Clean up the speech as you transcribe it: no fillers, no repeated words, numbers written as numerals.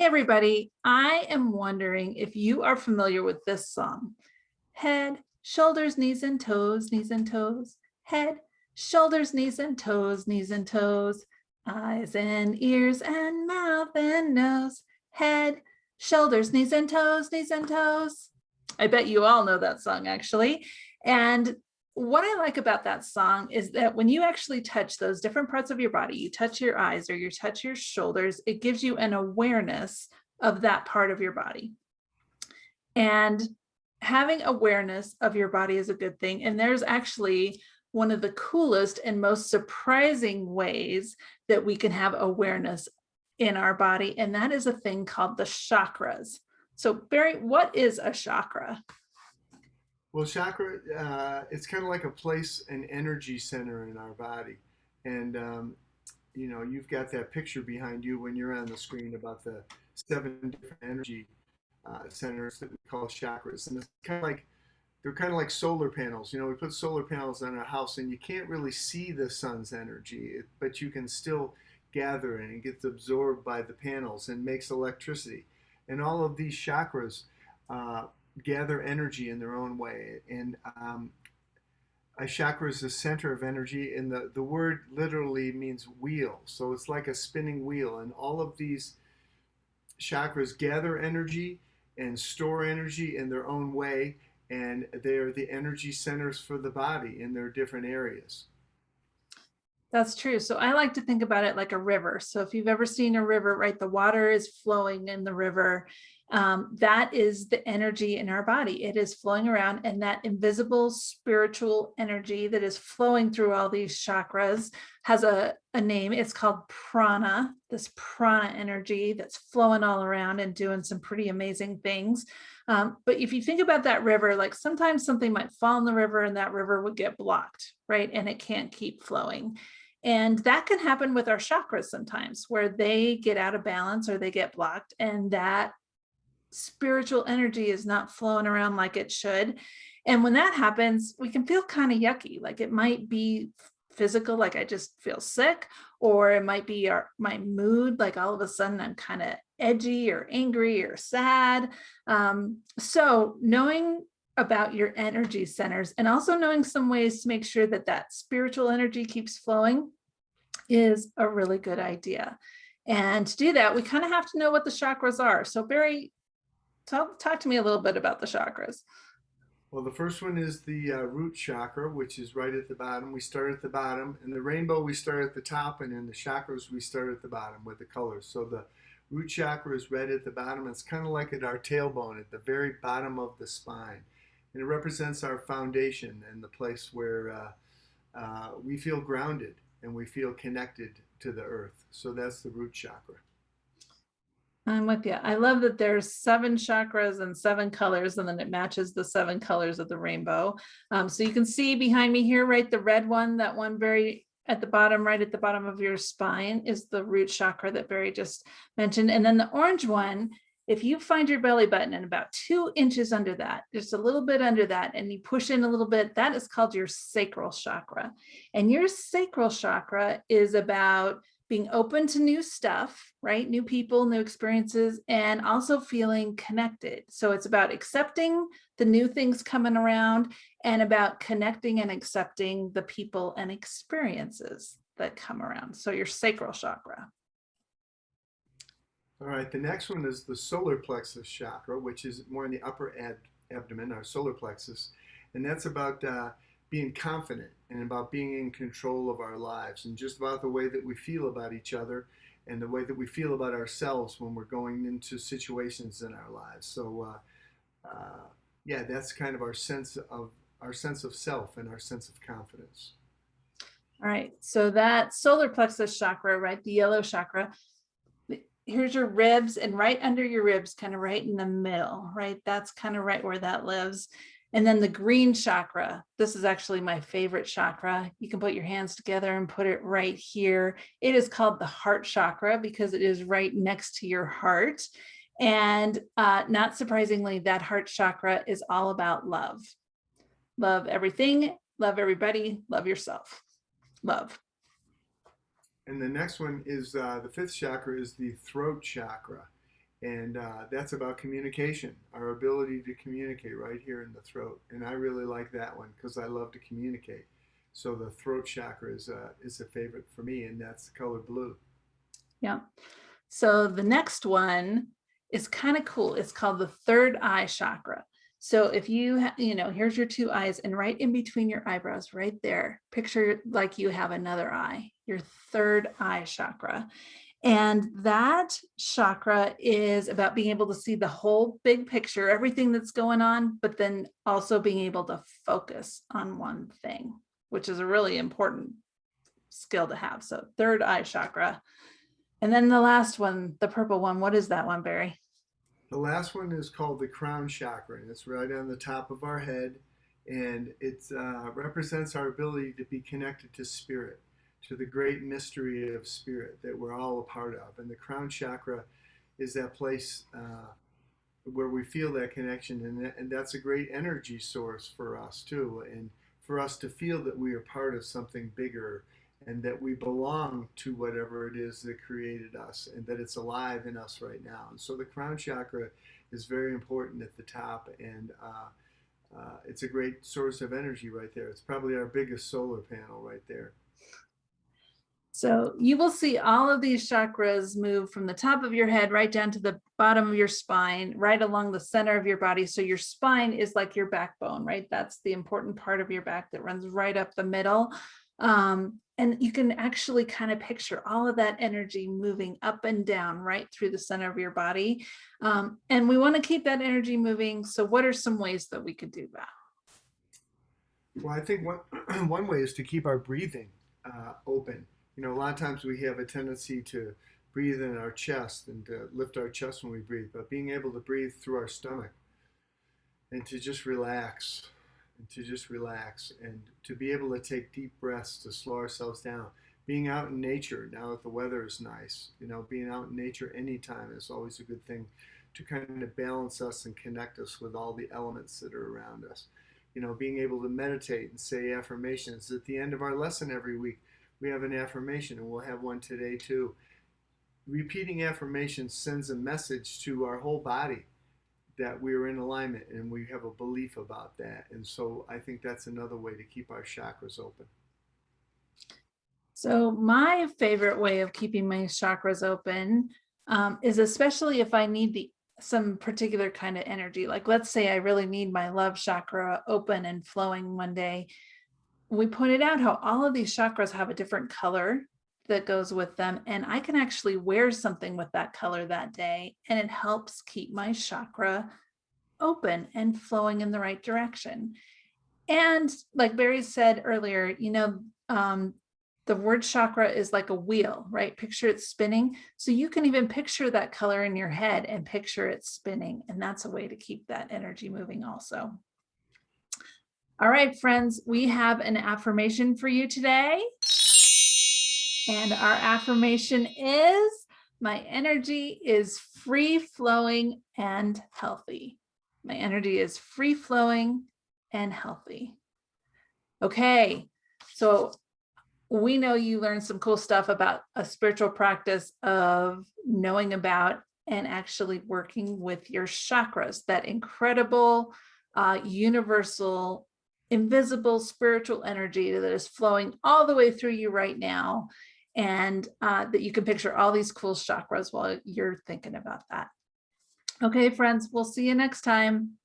Hey everybody, I am wondering if you are familiar with this song. Head, shoulders, knees and toes, knees and toes. Head, shoulders, knees and toes, knees and toes. Eyes and ears and mouth and nose. Head, shoulders, knees and toes, knees and toes. I bet you all know that song actually. And what I like about that song is that when you actually touch those different parts of your body, you touch your eyes or you touch your shoulders, it gives you an awareness of that part of your body. And having awareness of your body is a good thing. And there's actually one of the coolest and most surprising ways that we can have awareness in our body. And that is a thing called the chakras. So Barry, what is a chakra? Well, chakra, it's kind of like a place, an energy center in our body. And, you've got that picture behind you when you're on the screen about the seven different energy centers that we call chakras. And it's kind of like, they're kind of like solar panels. We put solar panels on our house and you can't really see the sun's energy, but you can still gather it and it gets absorbed by the panels and makes electricity. And all of these chakras, uh, gather energy in their own way. And a chakra is the center of energy, and the word literally means wheel. So it's like a spinning wheel, and all of these chakras gather energy and store energy in their own way, and they're the energy centers for the body in their different areas. That's true. So I like to think about it like a river. So if you've ever seen a river, right, the water is flowing in the river. That is the energy in our body. It is flowing around, and that invisible spiritual energy that is flowing through all these chakras has a name. It's called prana, this prana energy that's flowing all around and doing some pretty amazing things. But if you think about that river, like sometimes something might fall in the river and that river would get blocked, right? And it can't keep flowing. And that can happen with our chakras sometimes, where they get out of balance or they get blocked, and that spiritual energy is not flowing around like it should. And when that happens, we can feel kind of yucky. Like it might be physical, like I just feel sick, or it might be my mood, like all of a sudden I'm kind of edgy or angry or sad. So knowing about your energy centers and also knowing some ways to make sure that that spiritual energy keeps flowing is a really good idea. And to do that, we kind of have to know what the chakras are. So Barry, talk to me a little bit about the chakras. Well, the first one is the root chakra, which is right at the bottom. We start at the bottom. In the rainbow, we start at the top, and in the chakras, we start at the bottom with the colors. So the root chakra is red at the bottom. It's kind of like at our tailbone, at the very bottom of the spine. And it represents our foundation and the place where we feel grounded and we feel connected to the earth. So that's the root chakra. I'm with you. I love that there's 7 chakras and 7 colors, and then it matches the 7 colors of the rainbow. So you can see behind me here, right, the red one, that one very at the bottom, right at the bottom of your spine, is the root chakra that Barry just mentioned. And then the orange one, if you find your belly button and about 2 inches under that, just a little bit under that, and you push in a little bit, that is called your sacral chakra. And your sacral chakra is about being open to new stuff, right? New people, new experiences, and also feeling connected. So it's about accepting the new things coming around and about connecting and accepting the people and experiences that come around. So your sacral chakra. All right, the next one is the solar plexus chakra, which is more in the upper abdomen, our solar plexus. And that's about being confident and about being in control of our lives and just about the way that we feel about each other and the way that we feel about ourselves when we're going into situations in our lives. So, yeah, that's kind of our sense of self and our sense of confidence. All right, so that solar plexus chakra, right, the yellow chakra, here's your ribs, and right under your ribs, kind of right in the middle, right? That's kind of right where that lives. And then the green chakra, this is actually my favorite chakra. You can put your hands together and put it right here. It is called the heart chakra because it is right next to your heart. And not surprisingly, that heart chakra is all about love. Love everything, love everybody, love yourself. Love. And the next one is the fifth chakra is the throat chakra. And that's about communication, our ability to communicate right here in the throat. And I really like that one because I love to communicate. So the throat chakra is a favorite for me, and that's the color blue. Yeah. So the next one is kind of cool. It's called the third eye chakra. So if you, here's your two eyes, and right in between your eyebrows, right there, picture like you have another eye, your third eye chakra. And that chakra is about being able to see the whole big picture, everything that's going on, but then also being able to focus on one thing, which is a really important skill to have. So third eye chakra. And then the last one, the purple one, what is that one, Barry? The last one is called the crown chakra, and it's right on the top of our head, and it represents our ability to be connected to spirit, to the great mystery of spirit that we're all a part of. And the crown chakra is that place where we feel that connection, and that's a great energy source for us too, and for us to feel that we are part of something bigger and that we belong to whatever it is that created us and that it's alive in us right now. And so the crown chakra is very important at the top, and it's a great source of energy right there. It's probably our biggest solar panel right there. So you will see all of these chakras move from the top of your head right down to the bottom of your spine, right along the center of your body. So your spine is like your backbone, right? That's the important part of your back that runs right up the middle. And you can actually kind of picture all of that energy moving up and down right through the center of your body. And we want to keep that energy moving. So what are some ways that we could do that? Well, I think one way is to keep our breathing open. A lot of times we have a tendency to breathe in our chest and to lift our chest when we breathe, but being able to breathe through our stomach and to just relax and to be able to take deep breaths to slow ourselves down. Being out in nature now that the weather is nice, being out in nature anytime is always a good thing to kind of balance us and connect us with all the elements that are around us. Being able to meditate and say affirmations at the end of our lesson every week. We have an affirmation, and we'll have one today too. Repeating affirmations sends a message to our whole body that we're in alignment and we have a belief about that. And so I think that's another way to keep our chakras open. So my favorite way of keeping my chakras open is especially if I need some particular kind of energy. Like let's say I really need my love chakra open and flowing one day. We pointed out how all of these chakras have a different color that goes with them. And I can actually wear something with that color that day, and it helps keep my chakra open and flowing in the right direction. And like Barry said earlier, the word chakra is like a wheel, right? Picture it spinning. So you can even picture that color in your head and picture it spinning. And that's a way to keep that energy moving also. All right, friends, we have an affirmation for you today. And our affirmation is, my energy is free flowing and healthy. My energy is free flowing and healthy. Okay, so we know you learned some cool stuff about a spiritual practice of knowing about and actually working with your chakras, that incredible, universal, invisible spiritual energy that is flowing all the way through you right now. And that you can picture all these cool chakras while you're thinking about that. Okay, friends, we'll see you next time.